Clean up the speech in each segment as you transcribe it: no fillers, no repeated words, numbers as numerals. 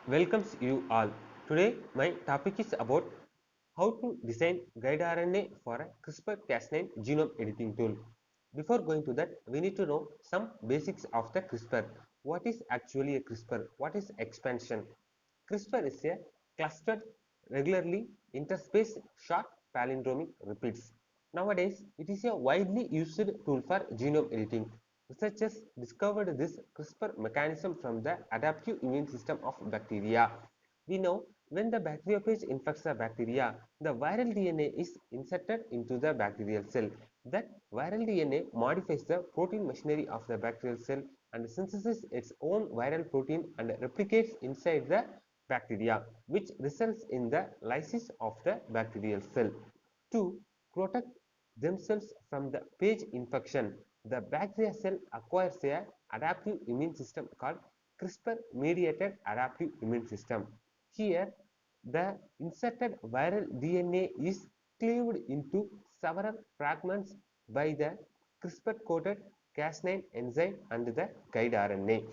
welcomes you all. Today my topic is about how to design guide RNA for a CRISPR-Cas9 genome editing tool. Before going to that, we need to know some basics of the CRISPR. What is actually a CRISPR? What is expansion? CRISPR is a clustered, regularly interspaced short palindromic repeats. Nowadays, it is a widely used tool for genome editing. Researchers discovered this CRISPR mechanism from the adaptive immune system of bacteria. We know when the bacteriophage infects a bacteria, the viral DNA is inserted into the bacterial cell. That viral DNA modifies the protein machinery of the bacterial cell and synthesizes its own viral protein and replicates inside the bacteria, which results in the lysis of the bacterial cell. To protect themselves from the phage infection, the bacteria cell acquires a adaptive immune system called CRISPR-mediated adaptive immune system. Here, the inserted viral DNA is cleaved into several fragments by the CRISPR-coated Cas9 enzyme and the guide RNA.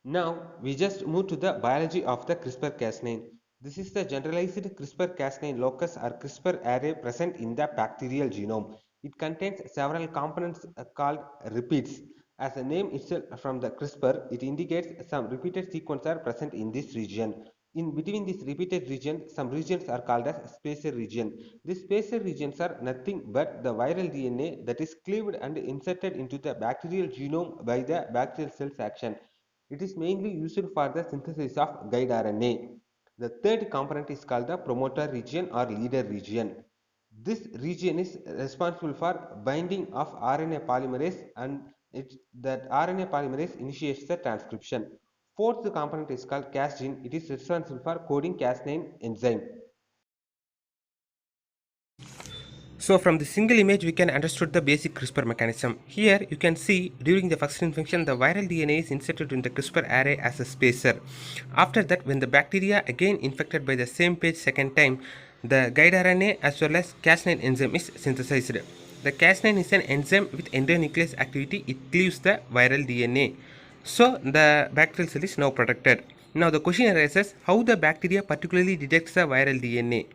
Now we just move to the biology of the CRISPR-Cas9. This is the generalized CRISPR-Cas9 locus or CRISPR array present in the bacterial genome. It contains several components called repeats. As the name itself from the CRISPR, it indicates some repeated sequences are present in this region. In between this repeated region, some regions are called as spacer region. These spacer regions are nothing but the viral DNA that is cleaved and inserted into the bacterial genome by the bacterial cell's action. It is mainly used for the synthesis of guide RNA. The third component is called the promoter region or leader region. This region is responsible for binding of RNA polymerase and that RNA polymerase initiates the transcription. Fourth component is called Cas gene. It is responsible for coding Cas9 enzyme. So from the single image we can understood the basic CRISPR mechanism. Here you can see during the first infection the viral DNA is inserted in the CRISPR array as a spacer. After that, when the bacteria again infected by the same page second time, the guide RNA as well as Cas9 enzyme is synthesized. The Cas9 is an enzyme with endonuclease activity. It cleaves the viral DNA. So the bacterial cell is now protected. Now the question arises how the bacteria particularly detects the viral DNA.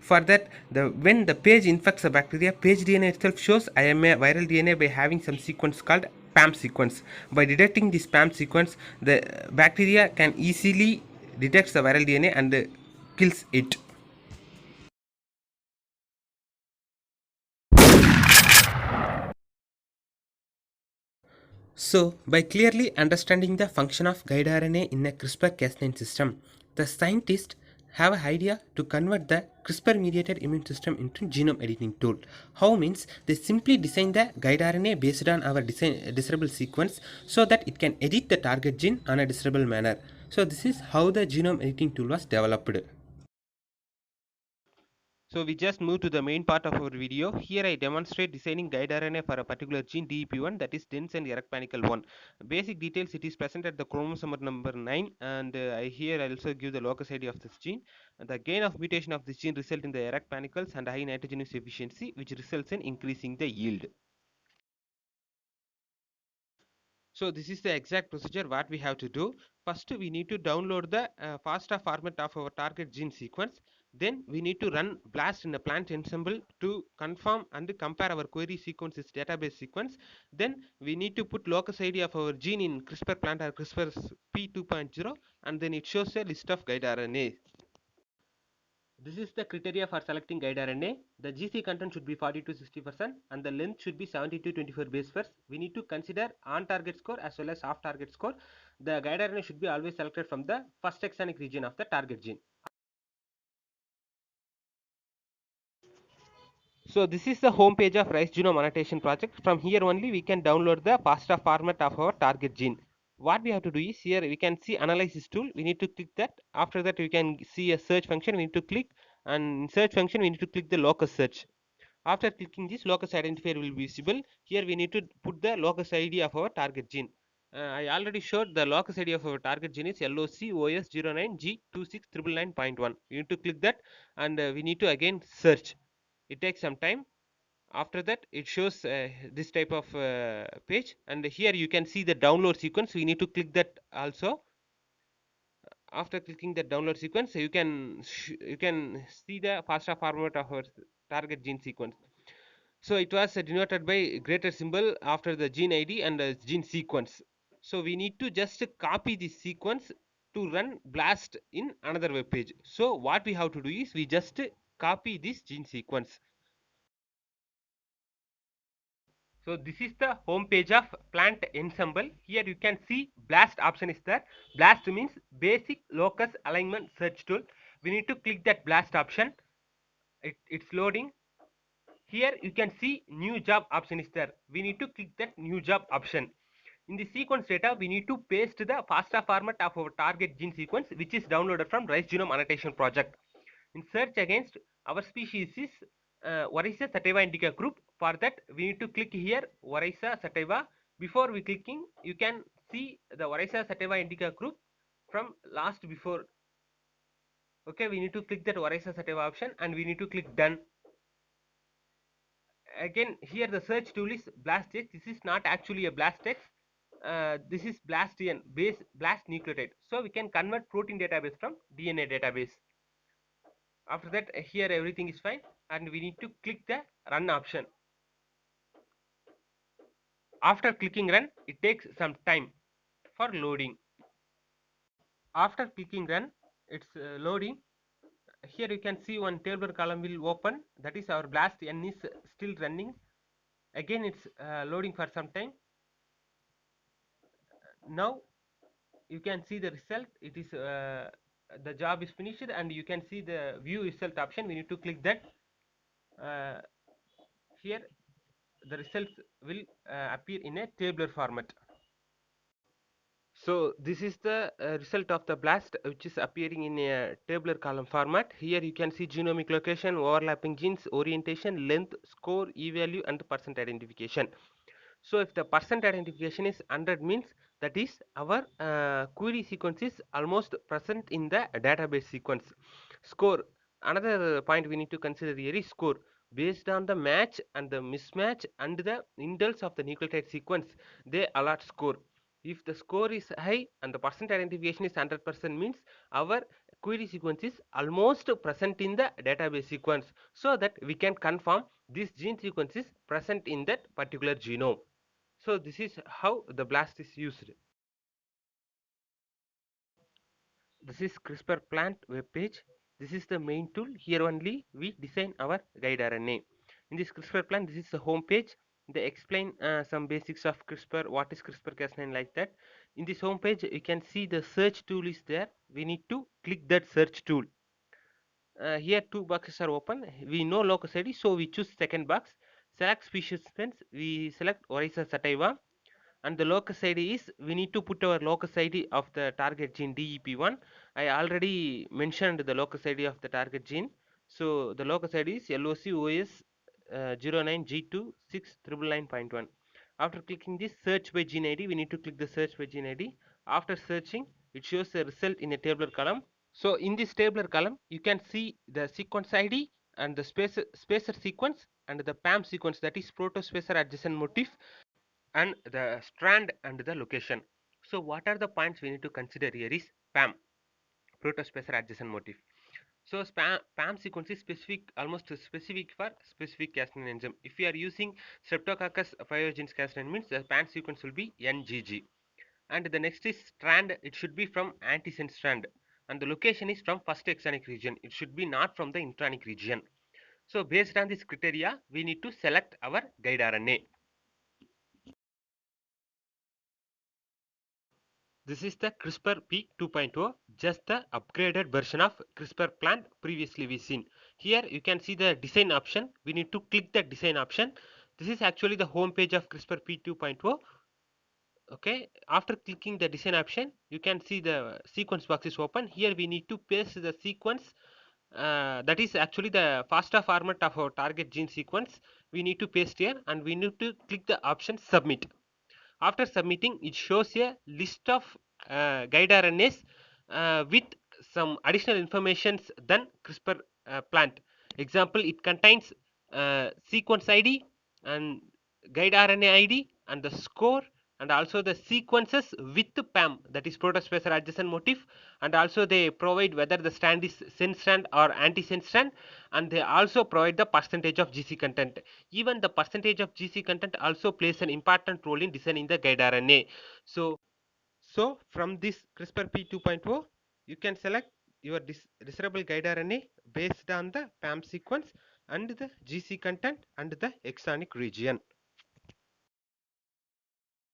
For that, when the page infects a bacteria, page DNA itself shows I am a viral DNA by having some sequence called PAM sequence. By detecting this PAM sequence, the bacteria can easily detect the viral DNA and kills it. So, by clearly understanding the function of guide RNA in a CRISPR-Cas9 system, the scientists have an idea to convert the CRISPR-mediated immune system into genome editing tool. How means they simply design the guide RNA based on our desirable sequence so that it can edit the target gene on a desirable manner. So this is how the genome editing tool was developed. So we just move to the main part of our video. Here I demonstrate designing guide RNA for a particular gene DEP1, that is dense and erect panicle 1. Basic details: it is present at the chromosome number 9, and here I also give the locus ID of this gene. The gain of mutation of this gene result in the erect panicles and high nitrogenous efficiency, which results in increasing the yield. So this is the exact procedure what we have to do. First we need to download the FASTA format of our target gene sequence. Then we need to run blast in a plant ensemble to confirm and compare our query sequence's database sequence. Then we need to put locus ID of our gene in CRISPR plant or CRISPR P2.0, and then it shows a list of guide RNA. This is the criteria for selecting guide RNA. The GC content should be 40 to 60% and the length should be 70 to 24 base pairs. We need to consider on target score as well as off target score. The guide RNA should be always selected from the first exonic region of the target gene. So this is the home page of Rice Genome Annotation project. From here only we can download the FASTA format of our target gene. What we have to do is, here we can see analysis tool. We need to click that. After that we can see a search function. We need to click, and in search function we need to click the locus search. After clicking this, locus identifier will be visible. Here we need to put the locus ID of our target gene. I already showed the locus ID of our target gene is LOCOS09G26999.1. We need to click that, and we need to again search. It takes some time. After that it shows this type of page, and here you can see the download sequence. We need to click that also. After clicking the download sequence, you can see the FASTA format of our target gene sequence. So it was denoted by greater symbol after the gene ID and the gene sequence. So we need to just copy this sequence to run BLAST in another web page. So what we have to do is we just copy this gene sequence. So this is the home page of plant ensemble. Here you can see BLAST option is there. BLAST means basic locus alignment search tool. We need to click that BLAST option. It's loading. Here you can see new job option is there. We need to click that new job option. In the sequence data, we need to paste the FASTA format of our target gene sequence, which is downloaded from Rice Genome Annotation Project. In search against, our species is Warisa sativa indica group. For that, we need to click here Warisa sativa. Before we clicking, you can see the Warisa sativa indica group from last before. Okay, we need to click that Warisa sativa option and we need to click done. Again, here the search tool is BLASTx. This is not actually a BLASTx. This is BLASTian base BLAST nucleotide. So we can convert protein database from DNA database. After that, here everything is fine, and we need to click the run option. After clicking run, it takes some time for loading. After clicking run, it's loading. Here you can see one tabular column will open. That is our BLAST N is still running. Again, it's loading for some time. Now you can see the result. It is the job is finished, and you can see the view result option. We need to click that. Here the results will appear in a tabular format. So this is the result of the BLAST, which is appearing in a tabular column format. Here you can see genomic location, overlapping genes, orientation, length, score, e-value, and percent identification. So if the percent identification is 100, means that is our query sequence is almost present in the database sequence. Score, another point we need to consider here is score. Based on the match and the mismatch and the indels of the nucleotide sequence, they allot score. If the score is high and the percent identification is 100%, means our query sequence is almost present in the database sequence, so that we can confirm this gene sequence is present in that particular genome. So this is how the BLAST is used. This is CRISPR plant web page. This is the main tool. Here only we design our guide RNA. In this CRISPR plant, this is the home page. They explain some basics of CRISPR, what is CRISPR-Cas9, like that. In this home page, you can see the search tool is there. We need to click that search tool. Here two boxes are open. We know locus ID, so we choose second box. Select species fence. We select Orisa sativa, and the locus ID is, we need to put our locus ID of the target gene DEP1. I already mentioned the locus ID of the target gene. So the locus ID is LOCOS 09G26999.1. After clicking this search by gene ID, we need to click the search by gene ID. After searching, it shows the result in a tabular column. So in this tabular column, you can see the sequence ID and the spacer sequence and the PAM sequence, that is protospacer adjacent motif, and the strand and the location. So what are the points we need to consider here is PAM, protospacer adjacent motif. So PAM sequence is specific, almost specific for specific Cas9 enzyme. If you are using Streptococcus pyogenes Cas9, means the PAM sequence will be NGG. And the next is strand. It should be from antisense strand, and the location is from first exonic region. It should be not from the intronic region. So based on this criteria, we need to select our guide RNA. This is the CRISPR Peak 2.0, just the upgraded version of CRISPR plant previously we seen. Here you can see the design option. We need to click the design option. This is actually the home page of CRISPR Peak 2.0. Okay, after clicking the design option, you can see the sequence box is open. Here we need to paste the sequence, that is actually the FASTA format of our target gene sequence. We need to paste here, and we need to click the option submit. After submitting, it shows a list of guide RNAs with some additional informations than CRISPR plant. Example, it contains sequence ID and guide RNA ID and the score, and also the sequences with PAM, that is protospacer adjacent motif, and also they provide whether the strand is sense strand or anti-sense strand, and they also provide the percentage of GC content. Even the percentage of GC content also plays an important role in designing the guide RNA. So from this CRISPR P 2.0, you can select your desirable guide RNA based on the PAM sequence and the GC content and the exonic region.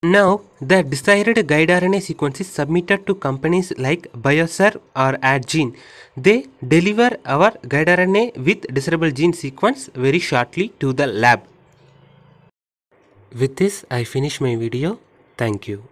Now, the desired guide RNA sequence is submitted to companies like Bioserv or AdGene. They deliver our guide RNA with desirable gene sequence very shortly to the lab. With this, I finish my video. Thank you.